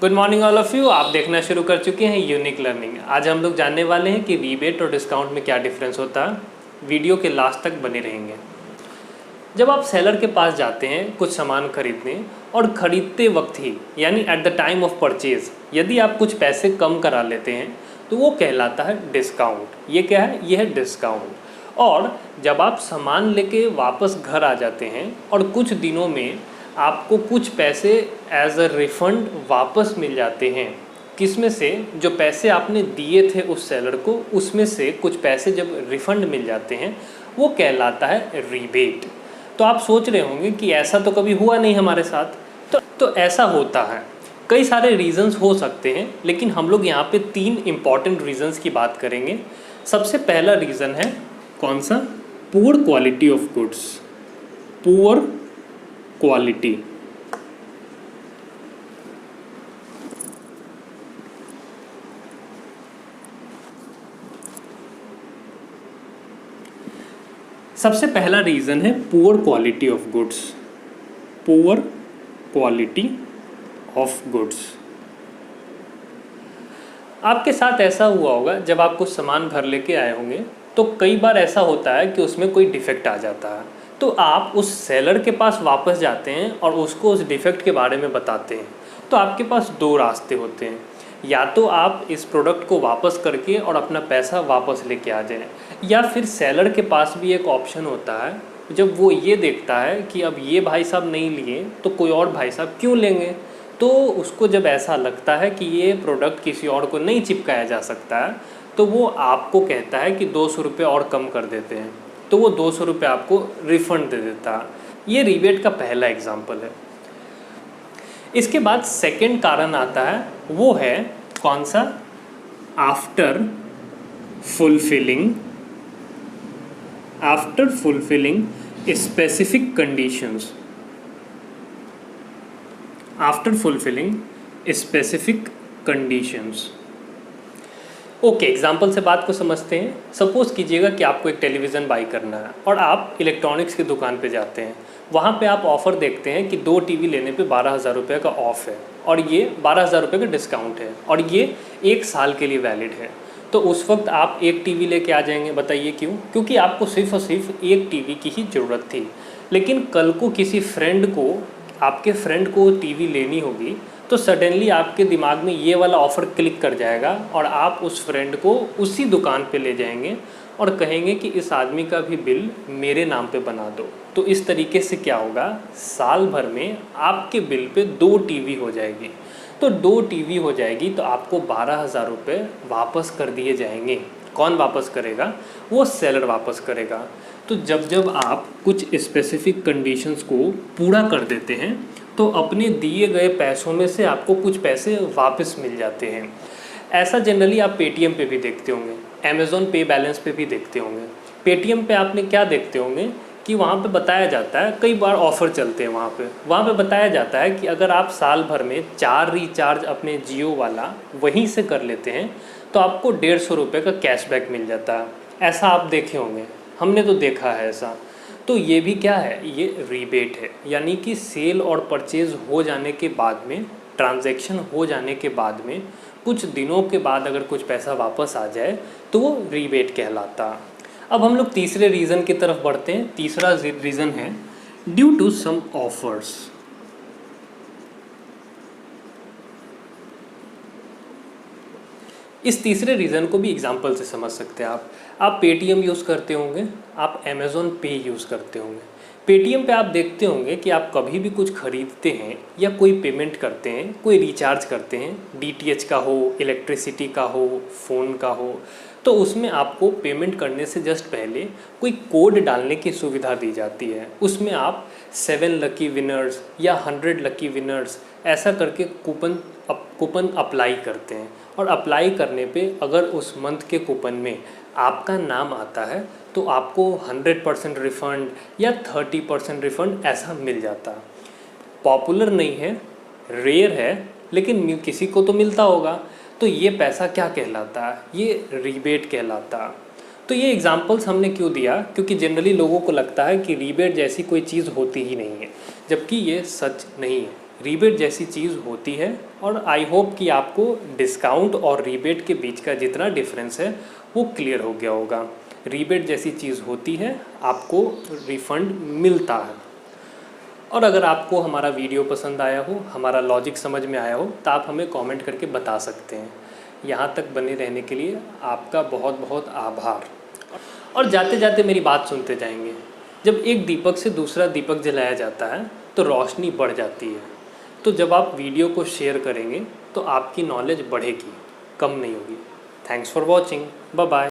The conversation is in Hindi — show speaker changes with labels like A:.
A: Good morning all of you. आप देखना शुरू कर चुके हैं यूनिक लर्निंग। आज हम लोग जानने वाले हैं कि रीबेट और डिस्काउंट में क्या डिफरेंस होता है। वीडियो के लास्ट तक बने रहेंगे। जब आप सेलर के पास जाते हैं कुछ सामान खरीदने और ख़रीदते वक्त ही यानी at the time of purchase यदि आप कुछ पैसे कम करा लेते हैं तो वो कहलाता है डिस्काउंट। ये क्या है? ये है डिस्काउंट। और जब आप सामान लेके वापस घर आ जाते हैं और कुछ दिनों में आपको कुछ पैसे एज अ रिफ़ंड वापस मिल जाते हैं, किसमें से? जो पैसे आपने दिए थे उस सेलर को उसमें से कुछ पैसे जब रिफ़ंड मिल जाते हैं वो कहलाता है रीबेट। तो आप सोच रहे होंगे कि ऐसा तो कभी हुआ नहीं हमारे साथ। तो ऐसा होता है। कई सारे रीज़न्स हो सकते हैं, लेकिन हम लोग यहाँ पे 3 इम्पॉर्टेंट रीज़न्स की बात करेंगे। सबसे पहला रीज़न है कौन सा? Poor quality of goods. Poor quality. सबसे पहला रीज़न है poor quality of goods. Poor quality of goods. आपके साथ ऐसा हुआ होगा जब आप कुछ सामान घर लेके आए होंगे तो कई बार ऐसा होता है कि उसमें कोई डिफेक्ट आ जाता है, तो आप उस सेलर के पास वापस जाते हैं और उसको उस डिफेक्ट के बारे में बताते हैं। तो आपके पास 2 रास्ते होते हैं। या तो आप इस प्रोडक्ट को वापस करके और अपना पैसा वापस लेके आ जाएं, या फिर सेलर के पास भी एक ऑप्शन होता है, जब वो ये देखता है कि अब ये भाई साहब नहीं लिए तो कोई और भाई साहब क्यों लेंगे, तो उसको जब ऐसा लगता है कि ये प्रोडक्ट किसी और को नहीं चिपकाया जा सकता है तो वो आपको कहता है कि 200 रुपये और कम कर देते हैं, तो वो 200 रुपये आपको रिफ़ंड दे देता है। ये रीबेट का पहला एग्जाम्पल है। इसके बाद सेकंड कारण आता है, वो है कौन सा? After fulfilling specific conditions. After fulfilling specific conditions. Okay, example से बात को समझते हैं। सपोज़ कीजिएगा कि आपको एक टेलीविज़न बाई करना है और आप इलेक्ट्रॉनिक्स की दुकान पे जाते हैं। वहाँ पे आप ऑफ़र देखते हैं कि 2 टीवी लेने पे 12,000 रुपये का ऑफ़ है और ये 12,000 रुपये का डिस्काउंट है और ये 1 साल के लिए वैलिड है। तो उस वक्त आप एक टीवी लेके आ जाएंगे। बताइए क्यों? क्योंकि आपको सिर्फ़ और सिर्फ एक टीवी की ही ज़रूरत थी। लेकिन कल को किसी फ्रेंड को, आपके फ्रेंड को टीवी लेनी होगी तो सडनली आपके दिमाग में ये वाला ऑफ़र क्लिक कर जाएगा और आप उस फ्रेंड को उसी दुकान पे ले जाएंगे और कहेंगे कि इस आदमी का भी बिल मेरे नाम पे बना दो। तो इस तरीके से क्या होगा? साल भर में आपके बिल पे 2 टीवी हो जाएगी। तो 2 टीवी हो जाएगी तो आपको 12,000 रुपये वापस कर दिए जाएंगे। कौन वापस करेगा? वो सेलर वापस करेगा। तो जब आप कुछ स्पेसिफिक कंडीशंस को पूरा कर देते हैं तो अपने दिए गए पैसों में से आपको कुछ पैसे वापस मिल जाते हैं। ऐसा जनरली आप पेटीएम पे भी देखते होंगे, अमेज़ॉन पे बैलेंस पे भी देखते होंगे। पेटीएम पे आपने क्या देखते होंगे कि वहाँ पे बताया जाता है, कई बार ऑफ़र चलते हैं वहाँ पे बताया जाता है कि अगर आप साल भर में 4 रिचार्ज अपने जियो वाला वहीं से कर लेते हैं तो आपको 150 रुपये का कैशबैक मिल जाता है। ऐसा आप देखे होंगे, हमने तो देखा है ऐसा। तो ये भी क्या है? ये रीबेट है। यानी कि सेल और परचेज़ हो जाने के बाद में, ट्रांजैक्शन हो जाने के बाद में कुछ दिनों के बाद अगर कुछ पैसा वापस आ जाए तो वो रीबेट कहलाता। अब हम लोग तीसरे रीज़न की तरफ बढ़ते हैं। तीसरा रीज़न है ड्यू टू सम ऑफर्स। इस तीसरे रीज़न को भी एग्जांपल से समझ सकते हैं आप पेटीएम यूज़ करते होंगे, आप अमेज़ॉन पे यूज़ करते होंगे। पेटीएम पे आप देखते होंगे कि आप कभी भी कुछ खरीदते हैं या कोई पेमेंट करते हैं, कोई रिचार्ज करते हैं, डीटीएच का हो, इलेक्ट्रिसिटी का हो, फ़ोन का हो, तो उसमें आपको पेमेंट करने से जस्ट पहले कोई कोड डालने की सुविधा दी जाती है। उसमें आप 7 लकी विनर्स या 100 लकी विनर्स ऐसा करके कूपन अप्लाई करते हैं और अप्लाई करने पे अगर उस मंथ के कूपन में आपका नाम आता है तो आपको 100% रिफ़ंड या 30% रिफ़ंड ऐसा मिल जाता है। पॉपुलर नहीं है, रेयर है, लेकिन किसी को तो मिलता होगा। तो ये पैसा क्या कहलाता है? ये रीबेट कहलाता है। तो ये एग्जांपल्स हमने क्यों दिया? क्योंकि जनरली लोगों को लगता है कि रीबेट जैसी कोई चीज़ होती ही नहीं है, जबकि ये सच नहीं है। रीबेट जैसी चीज़ होती है और आई होप कि आपको डिस्काउंट और रीबेट के बीच का जितना डिफरेंस है वो क्लियर हो गया होगा। रीबेट जैसी चीज़ होती है, आपको रिफ़ंड मिलता है। और अगर आपको हमारा वीडियो पसंद आया हो, हमारा लॉजिक समझ में आया हो, तो आप हमें कमेंट करके बता सकते हैं। यहाँ तक बने रहने के लिए आपका बहुत बहुत आभार। और जाते जाते मेरी बात सुनते जाएंगे। जब एक दीपक से दूसरा दीपक जलाया जाता है तो रोशनी बढ़ जाती है। तो जब आप वीडियो को शेयर करेंगे तो आपकी नॉलेज बढ़ेगी, कम नहीं होगी। Thanks for watching. Bye bye.